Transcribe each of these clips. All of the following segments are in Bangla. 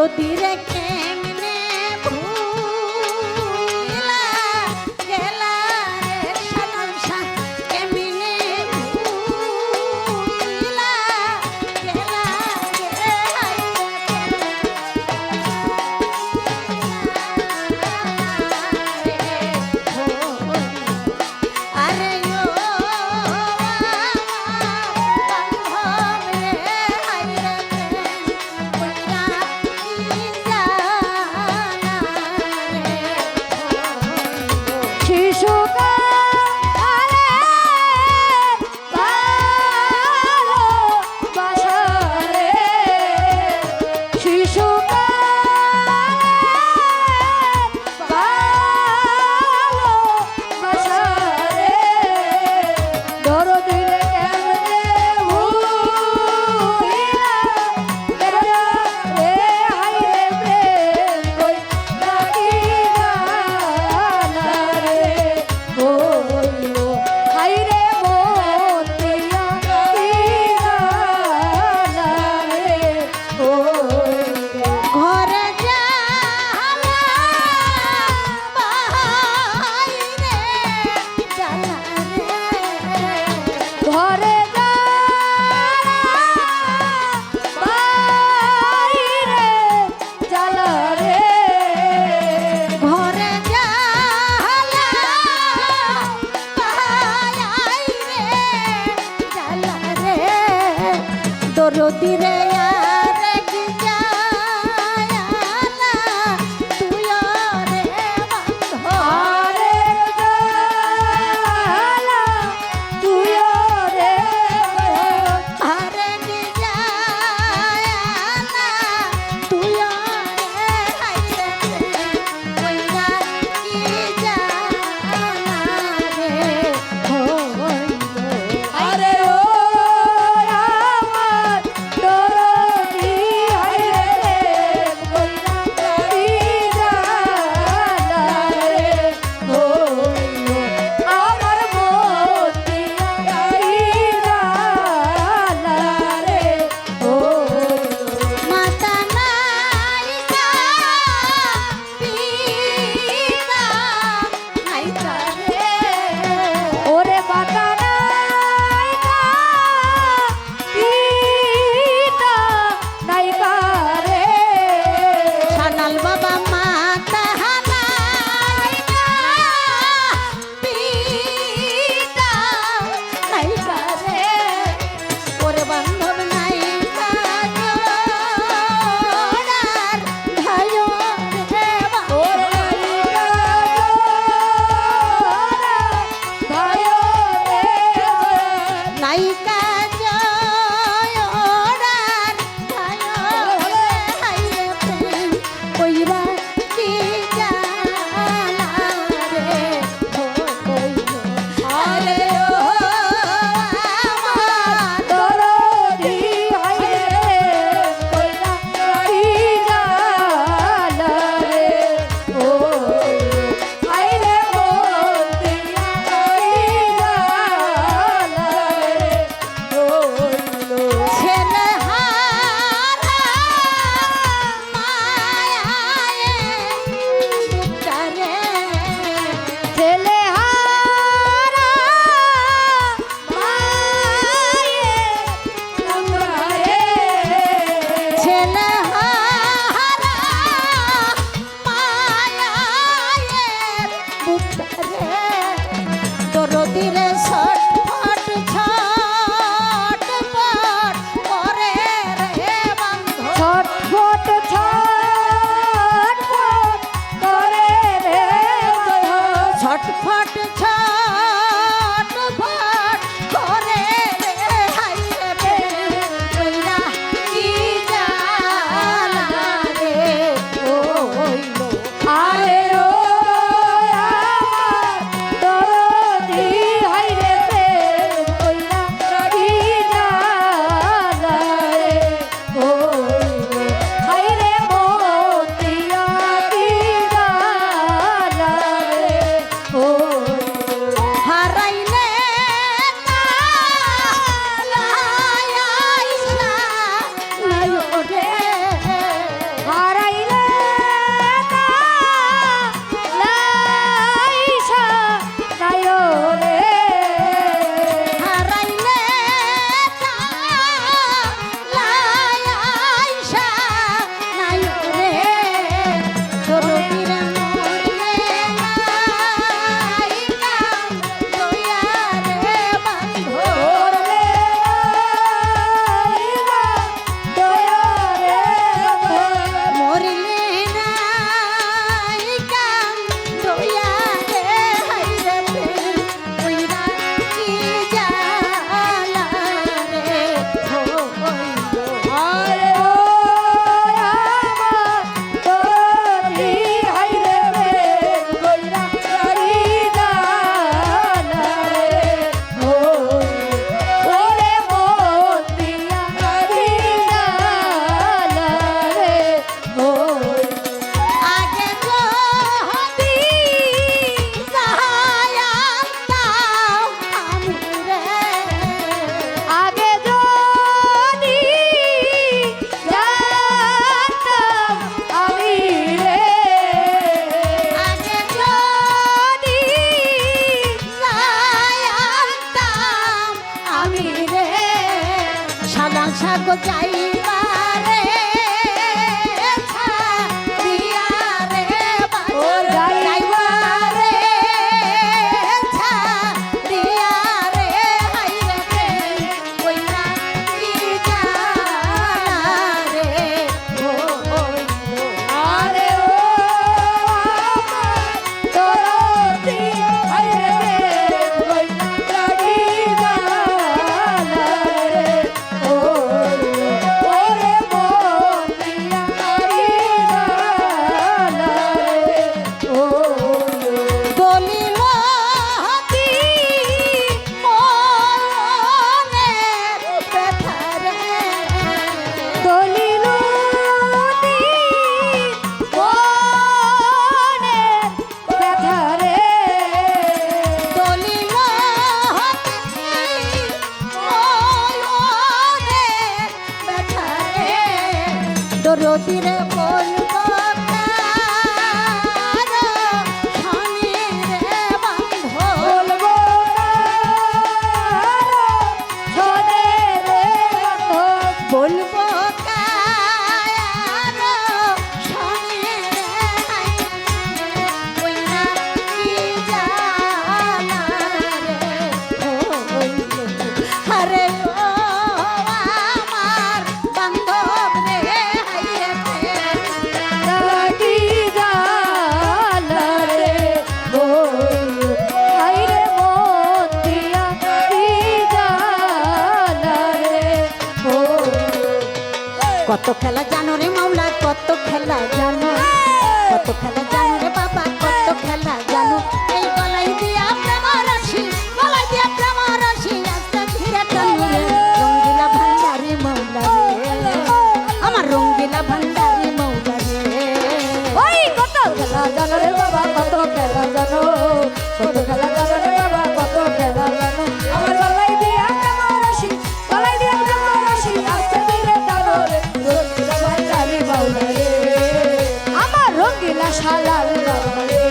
যদি রে কেমনে ভুলা গেলা রে সালাম শাহ কেমনে ভুলা গেলা রে আরে ও বান্ধব রে হায়রে কইরা কত খেলা জানো রে মাওলা কত খেলা জানো কত খেলা জানো রে বাবা কত খেলা জানো এই গলায় দিয়া প্রেম রশি গলায় দিয়া প্রেম রশি আস্তে ধীরে টানো রে রঙ্গিলা ভান্ডারি মাওলা রে আমার রঙ্গিলা ভান্ডারি মাওলা রে ওই কত খেলা জানো রে বাবা কত খেলা জানো কত খেলা জানো রে বাবা কত খেলা জানো আমার গলায় দিয়া প্রেম রশি গলায় দিয়া প্রেম রশি আস্তে ধীরে টানো রে রঙ্গিলা ভান্ডারি মাওলা রে আমার রঙ্গিলা শালার মাওলা রে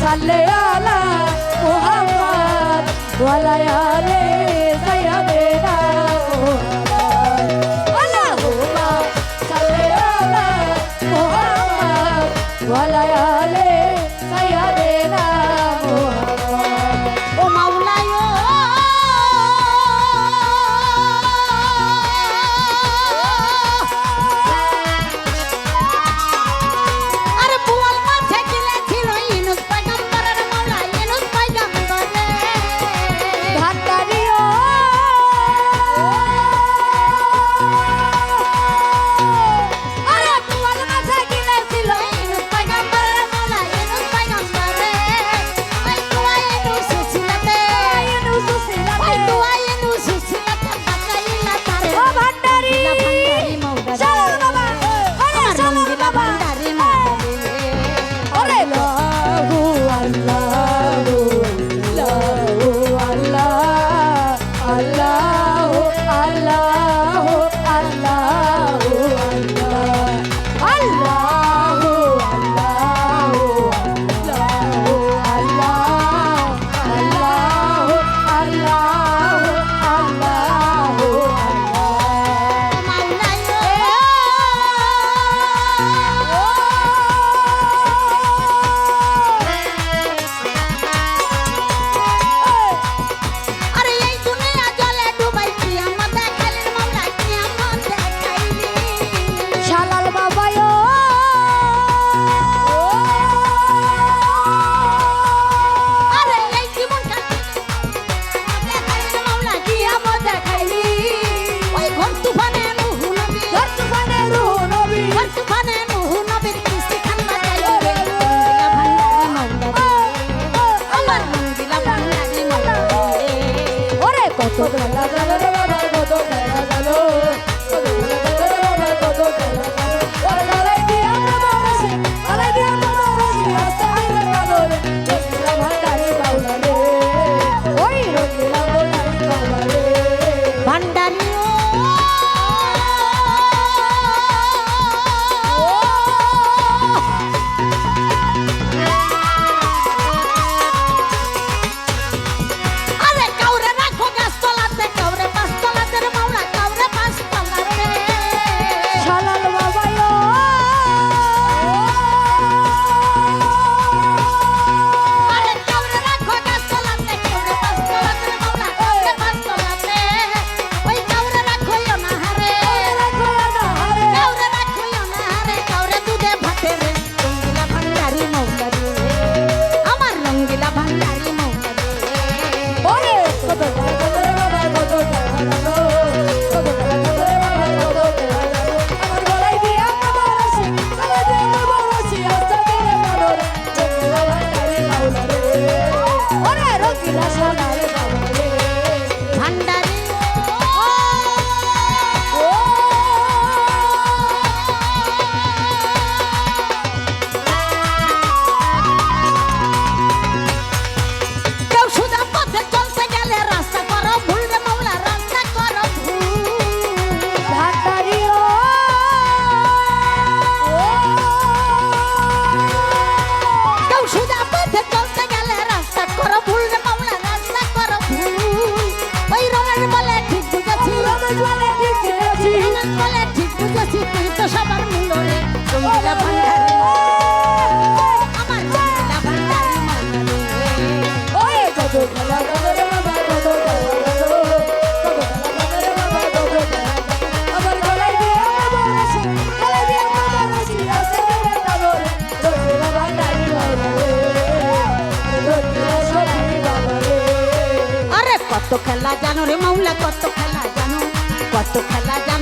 صلي على محمد وعلى آل سيدنا محمد اللهم صل على محمد وعلى آل سيدنا محمد ও মাওলায় আরে বুয়াল মাঝে গিলে ছিল ইনুস পয়গম্বরের মাওলা ইনুস পয়গম্বরে ভান্ডারিও আরে বুয়াল মাঝে গিলে ছিল ইনুস পয়গম্বরের মাওলা ইনুস পয়গম্বরে ওই তুয়া ইনুস সুসিলাতে ওই তুয়া ইনুস সুসিলাতে বাকাইলা তারে ও ভান্ডারি ভান্ডারি মাওলা চলো বাবা আরে চলো বাবা ভান্ডারি মাওলা ওরে লাহু আল্লাহু লাহু আল্লাহ আল্লাহু আল্লাহু আল্লাহু আল্লাহ আল্লাহু আল্লাহু আল্লাহু আল্লাহু আল্লাহু আরে এই দুনিয়া জলে ডুবাই কিয়ামত দেখাইলি মাওলা কিয়ামত দেখাইলি শালাল বাবায়ো কত খেলা জানো রে মাওলা কত খেলা জানো, কত খেলা জানো